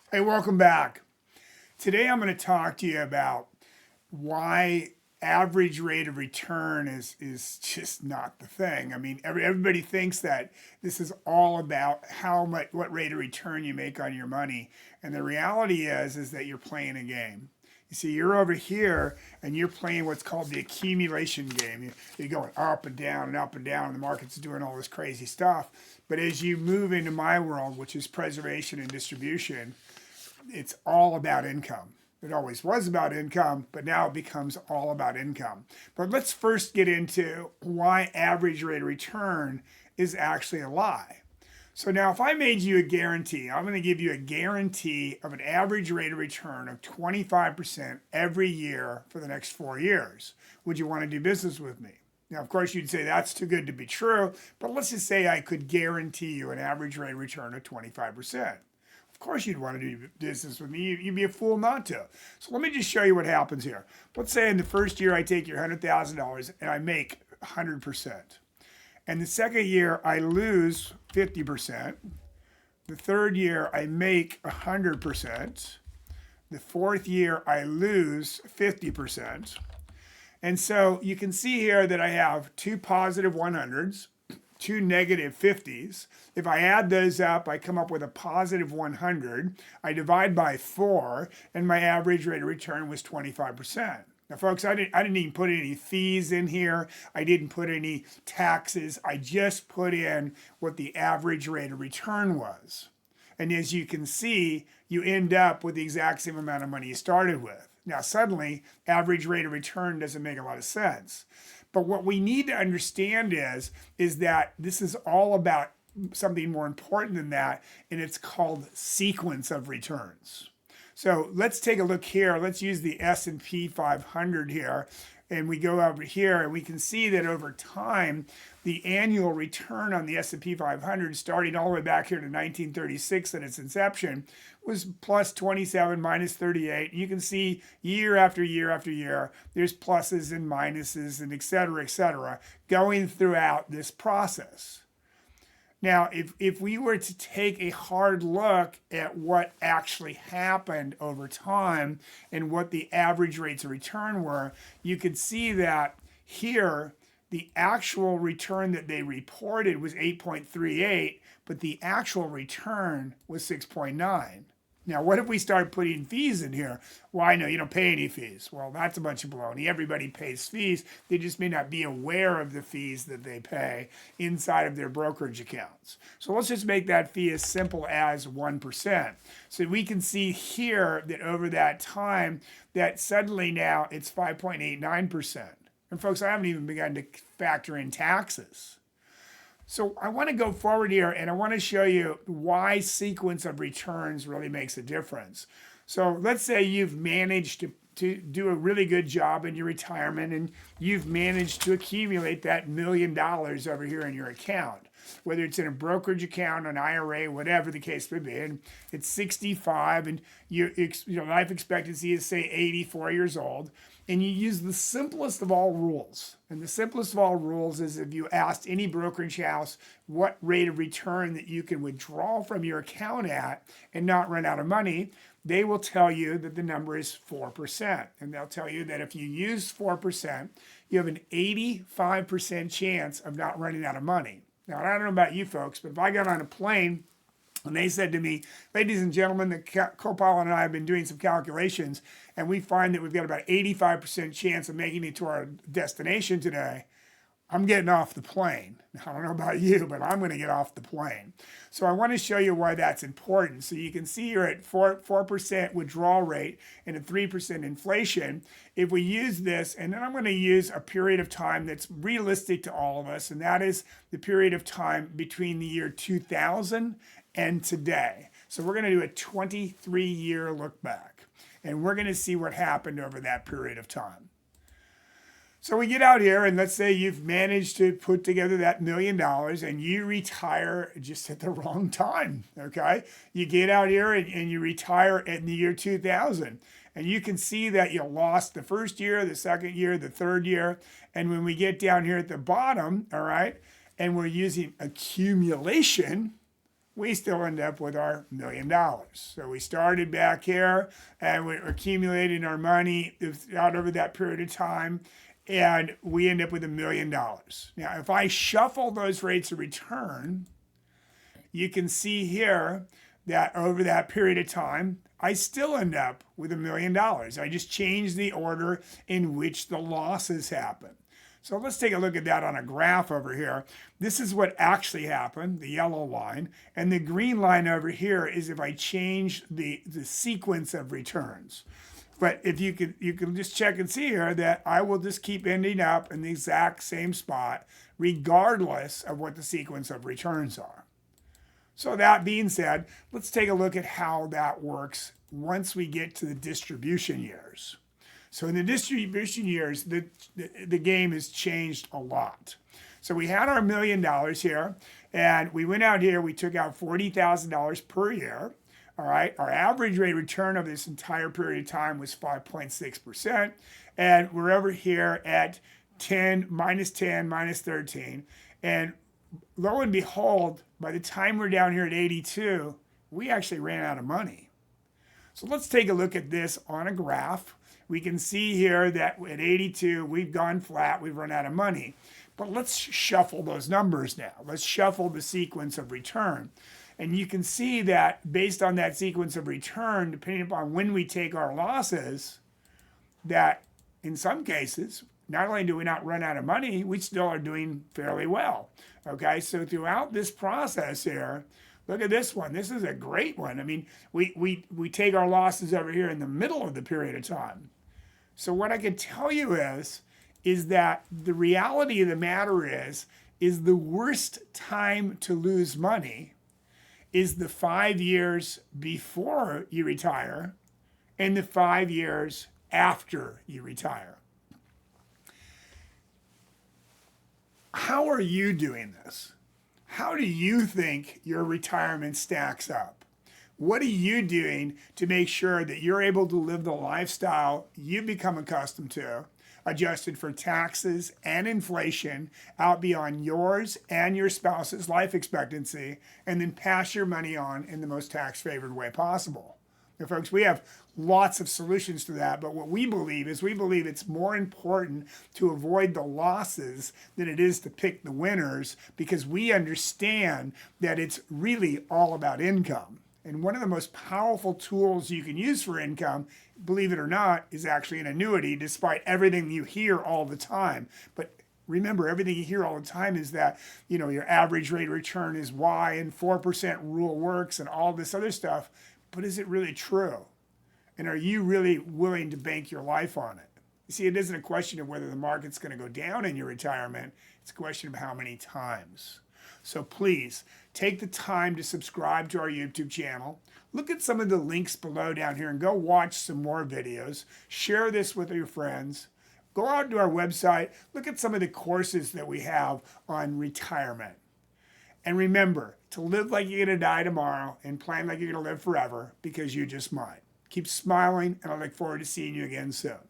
Hey, welcome back. Today I'm going to talk to you about why average rate of return is just not the thing. I mean, everybody thinks that this is all about what rate of return you make on your money, and the reality is that you're playing a game. You see, you're over here and you're playing what's called the accumulation game. You're going up and down and up and down, and the market's doing all this crazy stuff. But as you move into my world, which is preservation and distribution, it's all about income. It always was about income, but now it becomes all about income. But let's first get into why average rate of return is actually a lie. So now if I made you a guarantee, I'm going to give you a guarantee of an average rate of return of 25% every year for the next 4 years. Would you want to do business with me? Now, of course, you'd say that's too good to be true, but let's just say I could guarantee you an average rate of return of 25%. Of course you'd want to do business with me. You'd be a fool not to. So let me just show you what happens here. Let's say in the first year I take your $100,000 and I make 100%. And the second year I lose 50%. The third year I make 100%. The fourth year I lose 50%. And so you can see here that I have two positive 100s, two negative 50s. If I add those up, I come up with a positive 100. I divide by 4, and my average rate of return was 25%. Now, folks, I didn't even put any fees in here. I didn't put any taxes. I just put in what the average rate of return was. And as you can see, you end up with the exact same amount of money you started with. Now, suddenly, average rate of return doesn't make a lot of sense. But what we need to understand is that this is all about something more important than that, and it's called sequence of returns. So let's take a look here. Let's use the S&P 500 here, and we go over here, and we can see that over time, the annual return on the S&P 500, starting all the way back here to 1936 at its inception, was plus 27, minus 38. You can see year after year after year, there's pluses and minuses and et cetera, going throughout this process. Now, if we were to take a hard look at what actually happened over time and what the average rates of return were, you could see that here, the actual return that they reported was 8.38, but the actual return was 6.9. Now, what if we start putting fees in here? Well, I know you don't pay any fees. Well, that's a bunch of baloney. Everybody pays fees. They just may not be aware of the fees that they pay inside of their brokerage accounts. So let's just make that fee as simple as 1%. So we can see here that over that time, that suddenly now it's 5.89%. And folks, I haven't even begun to factor in taxes. So I want to go forward here and I want to show you why sequence of returns really makes a difference. So let's say you've managed to do a really good job in your retirement and you've managed to accumulate that $1 million over here in your account, whether it's in a brokerage account, an IRA, whatever the case may be. And it's 65 and your life expectancy is say 84 years old. And you use the simplest of all rules. And the simplest of all rules is if you asked any brokerage house what rate of return that you can withdraw from your account at and not run out of money, they will tell you that the number is 4%. And they'll tell you that if you use 4%, you have an 85% chance of not running out of money. Now, I don't know about you folks, but if I got on a plane and they said to me, ladies and gentlemen, the co-pilot and I have been doing some calculations, and we find that we've got about 85% chance of making it to our destination today, I'm getting off the plane. I don't know about you, but I'm going to get off the plane. So I want to show you why that's important. So you can see you're at 4% withdrawal rate and a 3% inflation. If we use this, and then I'm going to use a period of time that's realistic to all of us, and that is the period of time between the year 2000 and today. So we're going to do a 23-year look back, and we're going to see what happened over that period of time. So we get out here and let's say you've managed to put together that $1 million and you retire just at the wrong time, okay? You get out here and you retire in the year 2000. And you can see that you lost the first year, the second year, the third year. And when we get down here at the bottom, all right, and we're using accumulation, we still end up with our $1 million. So we started back here and we're accumulating our money out over that period of time, and we end up with $1 million. Now, if I shuffle those rates of return, you can see here that over that period of time, I still end up with $1 million. I just changed the order in which the losses happen. So let's take a look at that on a graph over here. This is what actually happened, the yellow line. And the green line over here is if I change the sequence of returns. But if you can just check and see here that I will just keep ending up in the exact same spot, regardless of what the sequence of returns are. So that being said, let's take a look at how that works once we get to the distribution years. So in the distribution years, the game has changed a lot. So we had our $1 million here, and we went out here, we took out $40,000 per year. All right, our average rate of return over this entire period of time was 5.6%. And we're over here at 10, minus 13. And lo and behold, by the time we're down here at 82, we actually ran out of money. So let's take a look at this on a graph. We can see here that at 82, we've gone flat, we've run out of money. But let's shuffle those numbers now. Let's shuffle the sequence of return. And you can see that based on that sequence of return, depending upon when we take our losses, that in some cases, not only do we not run out of money, we still are doing fairly well. Okay, so throughout this process here, look at this one. This is a great one. I mean, we take our losses over here in the middle of the period of time. So what I can tell you is that the reality of the matter is the worst time to lose money is the 5 years before you retire and the 5 years after you retire. How are you doing this? How do you think your retirement stacks up? What are you doing to make sure that you're able to live the lifestyle you've become accustomed to, adjusted for taxes and inflation out beyond yours and your spouse's life expectancy, and then pass your money on in the most tax-favored way possible? Now, folks, we have lots of solutions to that, but what we believe it's more important to avoid the losses than it is to pick the winners, because we understand that it's really all about income. And one of the most powerful tools you can use for income, believe it or not, is actually an annuity, despite everything you hear all the time. But remember, everything you hear all the time is that, your average rate of return is Y and 4% rule works and all this other stuff. But is it really true? And are you really willing to bank your life on it? You see, it isn't a question of whether the market's going to go down in your retirement. It's a question of how many times. So please take the time to subscribe to our YouTube channel. Look at some of the links below down here and go watch some more videos. Share this with your friends. Go out to our website. Look at some of the courses that we have on retirement. And remember to live like you're going to die tomorrow and plan like you're going to live forever, because you just might. Keep smiling, and I look forward to seeing you again soon.